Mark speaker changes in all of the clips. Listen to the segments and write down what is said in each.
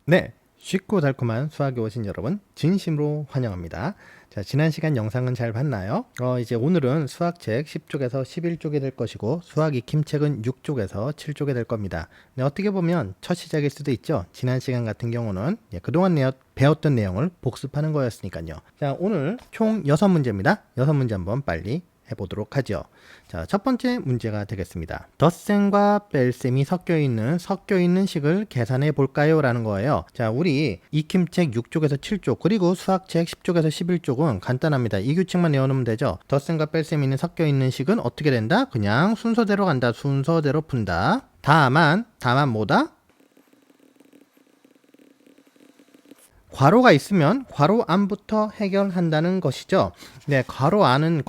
Speaker 1: 네, 쉽고 달콤한 수학에 오신 여러분 진심으로 환영합니다. 자, 지난 시간 영상은 잘 봤나요? 이제 오늘은 수학책 10쪽에서 11쪽이 될 것이고 수학 익힘책은 6쪽에서 7쪽이 될 겁니다. 네, 어떻게 보면 첫 시작일 수도 있죠. 지난 시간 같은 경우는 그동안 배웠던 내용을 복습하는 거였으니까요. 자, 오늘 총 6문제입니다. 6문제 한번 빨리 해보도록 하죠. 자, 첫 번째 문제가 되겠습니다. 덧셈과 뺄셈이 섞여 있는 식을 계산해 볼까요? 라는 거예요. 자, 우리 익힘책 6쪽에서 7쪽 그리고 수학책 10쪽에서 11쪽은 간단합니다. 이 규칙만 외워놓으면 되죠. 덧셈과 뺄셈이 섞여 있는 식은 어떻게 된다? 그냥 순서대로 간다. 순서대로 푼다. 다만 뭐다? 괄호가 있으면 괄호 안부터 해결한다는 것이죠. 네, 괄호는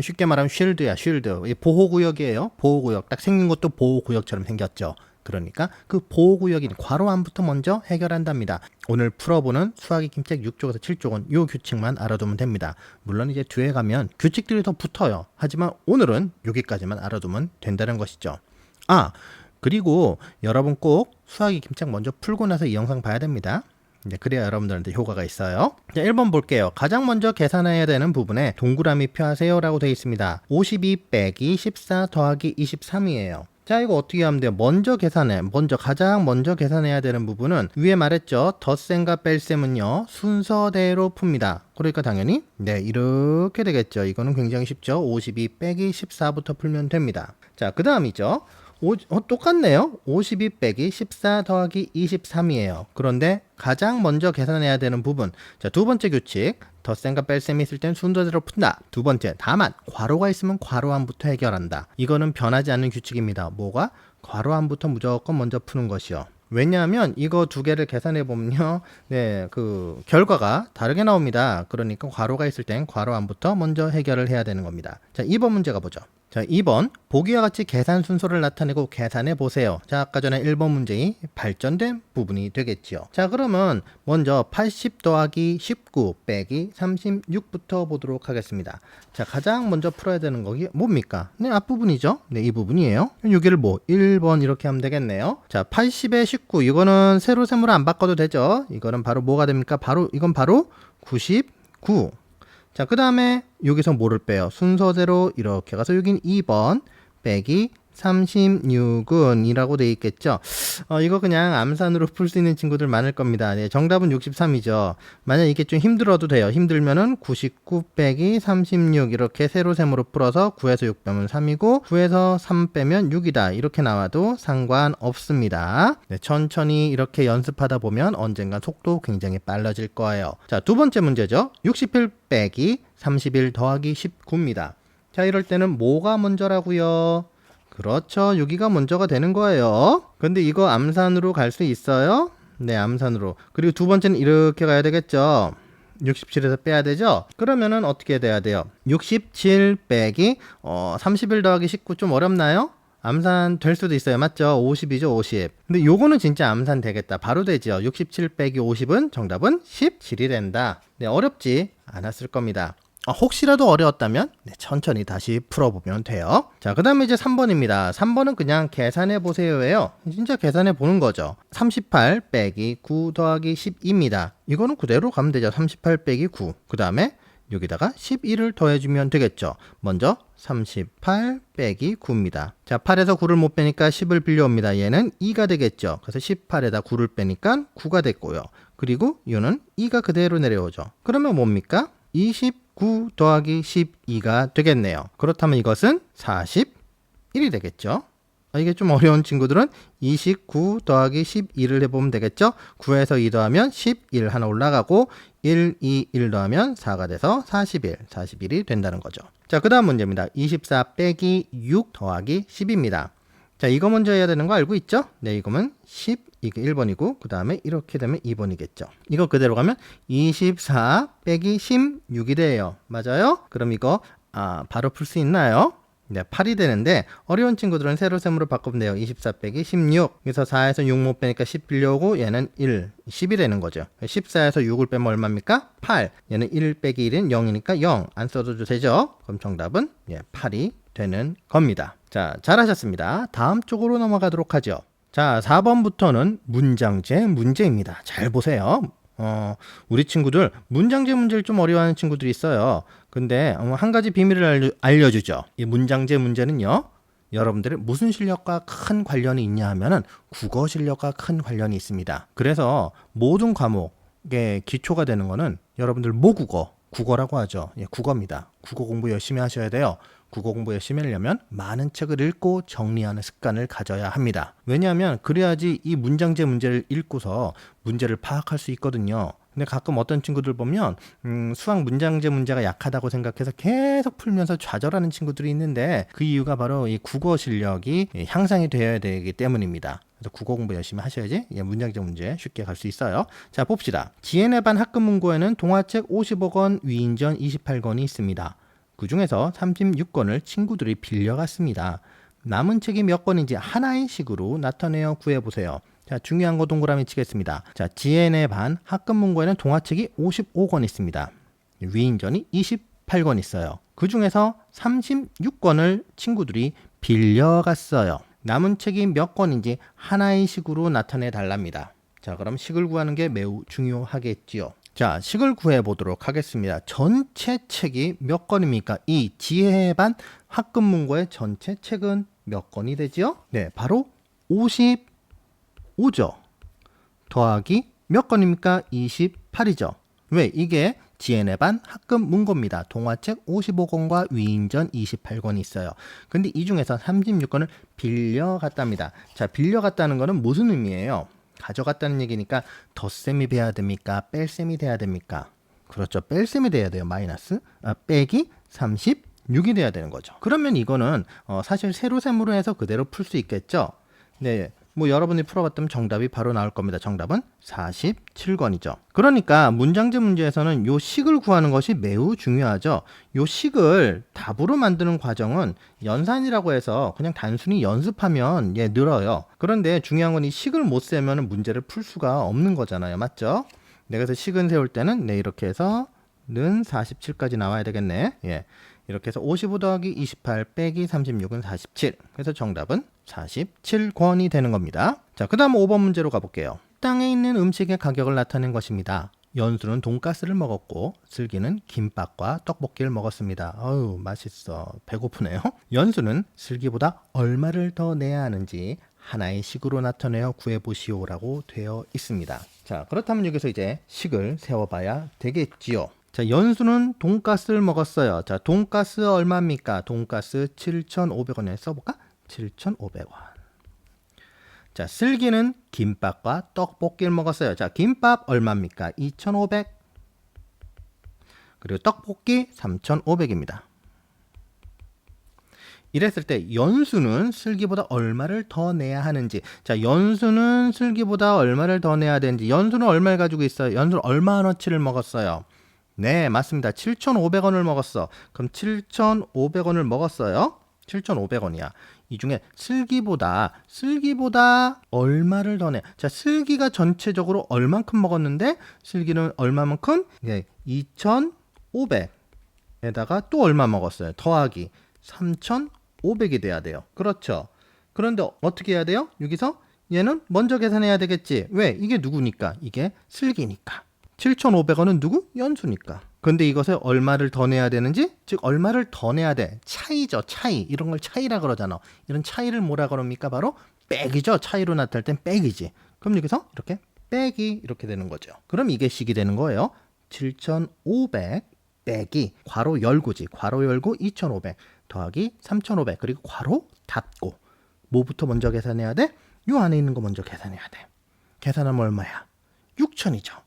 Speaker 1: 쉽게 말하면 쉴드야, 쉴드. 보호구역이에요. 보호구역. 딱 생긴 것도 보호구역처럼 생겼죠. 그러니까 그 보호구역인 괄호 안부터 먼저 해결한답니다. 오늘 풀어보는 수학익힘책 6쪽에서 7쪽은 이 규칙만 알아두면 됩니다. 물론 이제 뒤에 가면 규칙들이 더 붙어요. 하지만 오늘은 여기까지만 알아두면 된다는 것이죠. 그리고 여러분 꼭 수학익힘책 먼저 풀고 나서 이 영상 봐야 됩니다. 그래야 여러분들한테 효과가 있어요. 자, 1번 볼게요. 가장 먼저 계산해야 되는 부분에 동그라미 표하세요 라고 되어 있습니다. 52 빼기 14 더하기 23이에요. 자, 이거 어떻게 하면 돼요? 가장 먼저 계산해야 되는 부분은 위에 말했죠. 덧셈과 뺄셈은요, 순서대로 풉니다. 그러니까 당연히, 이렇게 되겠죠. 이거는 굉장히 쉽죠. 52 빼기 14부터 풀면 됩니다. 자, 그 다음이죠. 똑같네요. 52 빼기 14 더하기 23이에요. 그런데 가장 먼저 계산해야 되는 부분. 자, 두 번째 규칙. 덧셈과 뺄셈이 있을 땐 순서대로 푼다. 두 번째, 다만 괄호가 있으면 괄호 안부터 해결한다. 이거는 변하지 않는 규칙입니다. 뭐가? 괄호 안부터 무조건 먼저 푸는 것이요. 왜냐하면 이거 두 개를 계산해 보면요, 그 결과가 다르게 나옵니다. 그러니까 괄호가 있을 땐 괄호 안부터 먼저 해결을 해야 되는 겁니다. 자, 2번 문제가 보죠. 자, 2번 보기와 같이 계산 순서를 나타내고 계산해 보세요. 자, 아까 전에 1번 문제의 발전된 부분이 되겠지요. 자, 그러면 먼저 80 더하기 19 빼기 36부터 보도록 하겠습니다. 자, 가장 먼저 풀어야 되는 거기 뭡니까? 네, 앞부분이죠. 네, 이 부분이에요. 여기를 1번 이렇게 하면 되겠네요. 자, 80에 19 이거는 세로 세모로 안 바꿔도 되죠. 이거는 바로 뭐가 됩니까? 이건 바로 99. 자, 그 다음에 여기서 뭐를 빼요? 순서대로 이렇게 가서 여긴 2번 빼기 36은 이라고 돼 있겠죠. 이거 그냥 암산으로 풀 수 있는 친구들 많을 겁니다. 네, 정답은 63이죠. 만약 이게 좀 힘들어도 돼요. 힘들면은 99 빼기 36 이렇게 세로 세모로 풀어서 9에서 6 빼면 3이고 9에서 3 빼면 6이다. 이렇게 나와도 상관없습니다. 네, 천천히 이렇게 연습하다 보면 언젠간 속도 굉장히 빨라질 거예요. 자, 두 번째 문제죠. 61 빼기 31 더하기 19입니다. 자, 이럴 때는 뭐가 먼저라고요? 그렇죠. 여기가 먼저가 되는 거예요. 근데 이거 암산으로 갈 수 있어요? 네, 암산으로. 그리고 두 번째는 이렇게 가야 되겠죠. 67에서 빼야 되죠. 그러면은 어떻게 돼야 돼요? 67 빼기 31 더하기 19 좀 어렵나요? 암산 될 수도 있어요. 맞죠? 50이죠, 50. 근데 요거는 진짜 암산 되겠다. 바로 되죠. 67 빼기 50은 정답은 17이 된다. 네, 어렵지 않았을 겁니다. 혹시라도 어려웠다면 천천히 다시 풀어보면 돼요. 자, 그 다음에 이제 3번입니다. 3번은 그냥 계산해 보세요예요. 진짜 계산해 보는 거죠. 38 빼기 9 더하기 12입니다. 이거는 그대로 가면 되죠. 38 빼기 9. 그 다음에 여기다가 11을 더해주면 되겠죠. 먼저 38 빼기 9입니다. 자, 8에서 9를 못 빼니까 10을 빌려옵니다. 얘는 2가 되겠죠. 그래서 18에다 9를 빼니까 9가 됐고요. 그리고 이거는 2가 그대로 내려오죠. 그러면 뭡니까? 29 더하기 12가 되겠네요. 그렇다면 이것은 41이 되겠죠. 이게 좀 어려운 친구들은 29 더하기 12를 해보면 되겠죠. 9에서 2 더하면 11 하나 올라가고 1, 2, 1 더하면 4가 돼서 41이 된다는 거죠. 자, 그 다음 문제입니다. 24 빼기 6 더하기 10입니다. 자, 이거 먼저 해야 되는 거 알고 있죠? 네, 이거면 10, 이게 1번이고 그 다음에 이렇게 되면 2번이겠죠. 이거 그대로 가면 24 빼기 16이 돼요. 맞아요? 그럼 이거 바로 풀 수 있나요? 네, 8이 되는데 어려운 친구들은 세로 세모로 바꾸면 돼요. 24 빼기 16. 그래서 4에서 6 못 빼니까 10 빌려오고 얘는 1, 10이 되는 거죠. 14에서 6을 빼면 얼마입니까? 8. 얘는 1 빼기 1은 0이니까 0. 안 써도 되죠? 그럼 정답은 8이 되는 겁니다. 자, 잘하셨습니다. 다음 쪽으로 넘어가도록 하죠. 자, 4번부터는 문장제 문제입니다. 잘 보세요. 우리 친구들 문장제 문제를 좀 어려워하는 친구들이 있어요. 근데 한 가지 비밀을 알려주죠. 이 문장제 문제는요, 여러분들의 무슨 실력과 큰 관련이 있냐 하면은 국어 실력과 큰 관련이 있습니다. 그래서 모든 과목의 기초가 되는 거는 여러분들 모국어, 국어라고 하죠. 예, 국어입니다. 국어 공부 열심히 하셔야 돼요. 국어 공부 열심히 하려면 많은 책을 읽고 정리하는 습관을 가져야 합니다. 왜냐하면 그래야지 이 문장제 문제를 읽고서 문제를 파악할 수 있거든요. 근데 가끔 어떤 친구들 보면 수학 문장제 문제가 약하다고 생각해서 계속 풀면서 좌절하는 친구들이 있는데, 그 이유가 바로 이 국어 실력이 향상이 되어야 되기 때문입니다. 그래서 국어 공부 열심히 하셔야지 문장제 문제 쉽게 갈 수 있어요. 자, 봅시다. 지혜네 반 학급문고에는 동화책 50억 원, 위인전 28권이 있습니다. 그 중에서 36권을 친구들이 빌려갔습니다. 남은 책이 몇 권인지 하나의 식으로 나타내어 구해보세요. 자, 중요한 거 동그라미 치겠습니다. 자, 지혜네 반 학급문고에는 동화책이 55권 있습니다. 위인전이 28권 있어요. 그 중에서 36권을 친구들이 빌려갔어요. 남은 책이 몇 권인지 하나의 식으로 나타내 달랍니다. 자, 그럼 식을 구하는 게 매우 중요하겠지요. 자, 식을 구해 보도록 하겠습니다. 전체 책이 몇 권입니까? 이 지혜반 학급문고의 전체 책은 몇 권이 되지요? 네, 바로 55죠. 더하기 몇 권입니까? 28이죠. 왜? 이게 지혜네 반 학급문고입니다. 동화책 55권과 위인전 28권이 있어요. 근데 이 중에서 36권을 빌려갔답니다. 자, 빌려갔다는 거는 무슨 의미예요? 가져갔다는 얘기니까 덧셈이 돼야 됩니까? 뺄셈이 돼야 됩니까? 그렇죠. 뺄셈이 돼야 돼요. 빼기 36이 돼야 되는 거죠. 그러면 이거는 사실 세로셈으로 해서 그대로 풀 수 있겠죠. 네, 뭐 여러분이 풀어봤다면 정답이 바로 나올 겁니다. 정답은 47권이죠. 그러니까 문장제 문제에서는 요 식을 구하는 것이 매우 중요하죠. 요 식을 답으로 만드는 과정은 연산이라고 해서 그냥 단순히 연습하면 늘어요. 그런데 중요한 건 이 식을 못 세면 문제를 풀 수가 없는 거잖아요. 맞죠? 네, 그래서 식은 세울 때는 이렇게 해서 는 47까지 나와야 되겠네. 예. 이렇게 해서 55 더하기 28 빼기 36은 47. 그래서 정답은 47권이 되는 겁니다. 자, 그 다음 5번 문제로 가볼게요. 땅에 있는 음식의 가격을 나타낸 것입니다. 연수는 돈가스를 먹었고 슬기는 김밥과 떡볶이를 먹었습니다. 어우, 맛있어. 배고프네요. 연수는 슬기보다 얼마를 더 내야 하는지 하나의 식으로 나타내어 구해보시오라고 되어 있습니다. 자, 그렇다면 여기서 이제 식을 세워봐야 되겠지요. 자, 연수는 돈가스를 먹었어요. 자, 돈가스 얼마입니까? 돈가스 7,500원에 써볼까? 7,500원. 자, 슬기는 김밥과 떡볶이를 먹었어요. 자, 김밥 얼마입니까? 2,500. 그리고 떡볶이 3,500입니다. 이랬을 때 연수는 슬기보다 얼마를 더 내야 하는지. 자, 연수는 슬기보다 얼마를 더 내야 되는지. 연수는 얼마를 가지고 있어요? 연수는 얼마어치를 먹었어요? 네, 맞습니다. 7,500원을 먹었어. 그럼 7,500원을 먹었어요. 7,500원이야. 이 중에 슬기보다 얼마를 더 내? 자, 슬기가 전체적으로 얼만큼 먹었는데 슬기는 얼마만큼? 네, 2,500에다가 또 얼마 먹었어요? 더하기 3,500이 돼야 돼요. 그렇죠. 그런데 어떻게 해야 돼요? 여기서 얘는 먼저 계산해야 되겠지. 왜? 이게 누구니까? 이게 슬기니까. 7,500원은 누구? 연수니까. 근데 이것에 얼마를 더 내야 되는지, 즉 얼마를 더 내야 돼. 차이죠. 차이. 이런 걸 차이라 그러잖아. 이런 차이를 뭐라 그럽니까? 바로 빼기죠. 차이로 나타낼 땐 빼기지. 그럼 여기서 이렇게 빼기 이렇게 되는 거죠. 그럼 이게 식이 되는 거예요. 7,500 빼기 괄호 열고지. 괄호 열고 2,500 더하기 3,500 그리고 괄호 닫고. 뭐부터 먼저 계산해야 돼? 요 안에 있는 거 먼저 계산해야 돼. 계산하면 얼마야? 6,000이죠.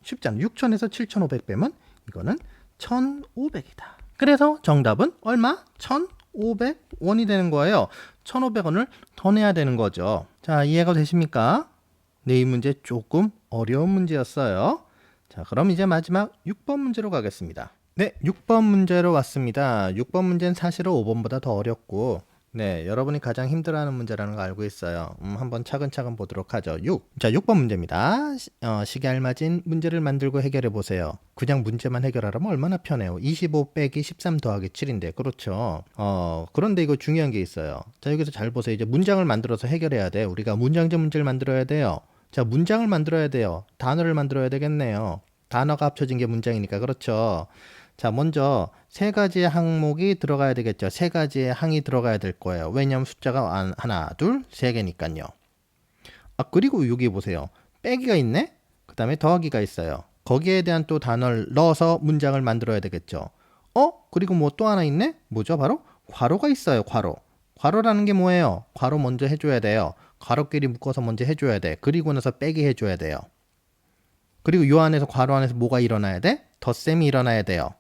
Speaker 1: 쉽잖아. 6,000에서 7,500 빼면 이거는 1,500이다. 그래서 정답은 얼마? 1,500원이 되는 거예요. 1,500원을 더 내야 되는 거죠. 자, 이해가 되십니까? 네, 이 문제 조금 어려운 문제였어요. 자, 그럼 이제 마지막 6번 문제로 가겠습니다. 네, 6번 문제로 왔습니다. 6번 문제는 사실은 5번보다 더 어렵고, 네, 여러분이 가장 힘들어하는 문제라는 거 알고 있어요. 한번 차근차근 보도록 하죠. 6. 자, 6번 문제입니다. 시계 알맞은 문제를 만들고 해결해 보세요. 그냥 문제만 해결하라면 얼마나 편해요. 25 빼기 13 더하기 7인데, 그렇죠. 그런데 이거 중요한 게 있어요. 자, 여기서 잘 보세요. 이제 문장을 만들어서 해결해야 돼. 우리가 문장제 문제를 만들어야 돼요. 자, 문장을 만들어야 돼요. 단어를 만들어야 되겠네요. 단어가 합쳐진 게 문장이니까, 그렇죠. 자, 먼저 세 가지의 항목이 들어가야 되겠죠. 세 가지의 항이 들어가야 될 거예요. 왜냐하면 숫자가 하나, 둘, 세 개니까요. 그리고 여기 보세요. 빼기가 있네? 그 다음에 더하기가 있어요. 거기에 대한 또 단어를 넣어서 문장을 만들어야 되겠죠. 그리고 뭐 또 하나 있네? 뭐죠? 바로 괄호가 있어요. 괄호. 괄호라는 게 뭐예요? 괄호 먼저 해줘야 돼요. 괄호끼리 묶어서 먼저 해줘야 돼. 그리고 나서 빼기 해줘야 돼요. 그리고 요 안에서 괄호 안에서 뭐가 일어나야 돼? 덧셈이 일어나야 돼요.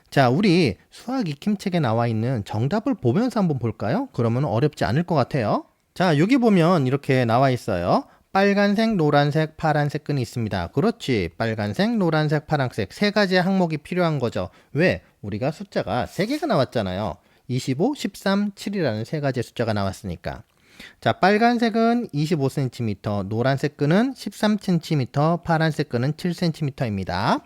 Speaker 1: 자, 우리 수학 익힘책에 나와 있는 정답을 보면서 한번 볼까요? 그러면 어렵지 않을 것 같아요. 자, 여기 보면 이렇게 나와 있어요. 빨간색, 노란색, 파란색 끈이 있습니다. 그렇지. 빨간색, 노란색, 파란색 세 가지의 항목이 필요한 거죠. 왜? 우리가 숫자가 3개가 나왔잖아요. 25, 13, 7이라는 세 가지의 숫자가 나왔으니까. 자, 빨간색은 25cm, 노란색 끈은 13cm, 파란색 끈은 7cm입니다.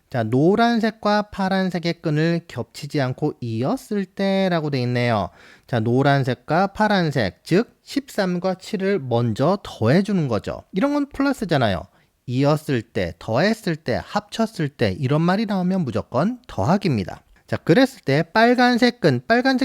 Speaker 1: 자, 노란색과 파란색의 끈을 겹치지 않고 이었을 때라고 돼 있네요. 자, 노란색과 파란색, 즉 13과 7을 먼저 더해주는 거죠. 이런 건 플러스잖아요. 이었을 때, 더했을 때, 합쳤을 때 이런 말이 나오면 무조건 더하기입니다. 자, 그랬을 때 빨간색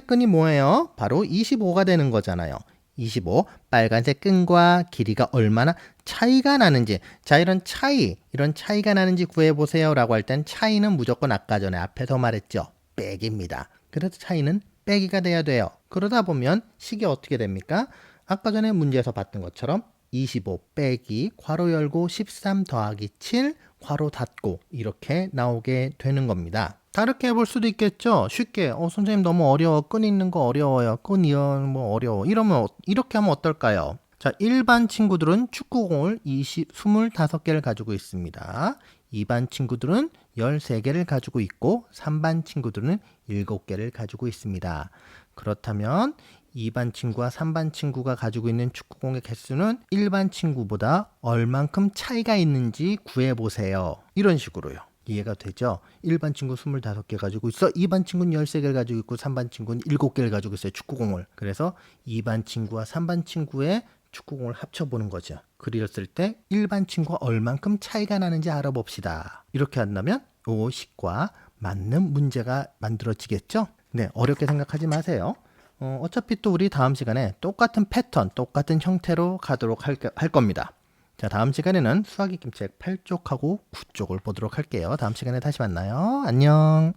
Speaker 1: 끈이 뭐예요? 바로 25가 되는 거잖아요. 25, 빨간색 끈과 길이가 얼마나 차이가 나는지. 자, 이런 차이가 나는지 구해보세요 라고 할 땐 차이는 무조건 아까 전에 앞에서 말했죠. 빼기입니다. 그래서 차이는 빼기가 돼야 돼요. 그러다 보면 식이 어떻게 됩니까? 아까 전에 문제에서 봤던 것처럼 25 빼기 괄호 열고 13 더하기 7 괄호 닫고 이렇게 나오게 되는 겁니다. 다르게 해볼 수도 있겠죠. 쉽게 선생님 너무 어려워. 끈 있는 거 어려워요. 끈이 뭐 어려워. 이러면 이렇게 하면 어떨까요? 자, 일반 친구들은 축구공을 25개를 가지고 있습니다. 2반 친구들은 13개를 가지고 있고 3반 친구들은 7개를 가지고 있습니다. 그렇다면 2반 친구와 3반 친구가 가지고 있는 축구공의 개수는 1반 친구보다 얼만큼 차이가 있는지 구해보세요. 이런 식으로요. 이해가 되죠? 1반 친구 25개 가지고 있어. 2반 친구는 13개를 가지고 있고 3반 친구는 7개를 가지고 있어요. 축구공을. 그래서 2반 친구와 3반 친구의 축구공을 합쳐보는 거죠. 그렸을 때 1반 친구가 얼만큼 차이가 나는지 알아봅시다. 이렇게 한다면 요 식과 맞는 문제가 만들어지겠죠? 네, 어렵게 생각하지 마세요. 어차피 또 우리 다음 시간에 똑같은 패턴, 똑같은 형태로 가도록 할 겁니다. 자, 다음 시간에는 수학 익힘책 8쪽하고 9쪽을 보도록 할게요. 다음 시간에 다시 만나요. 안녕.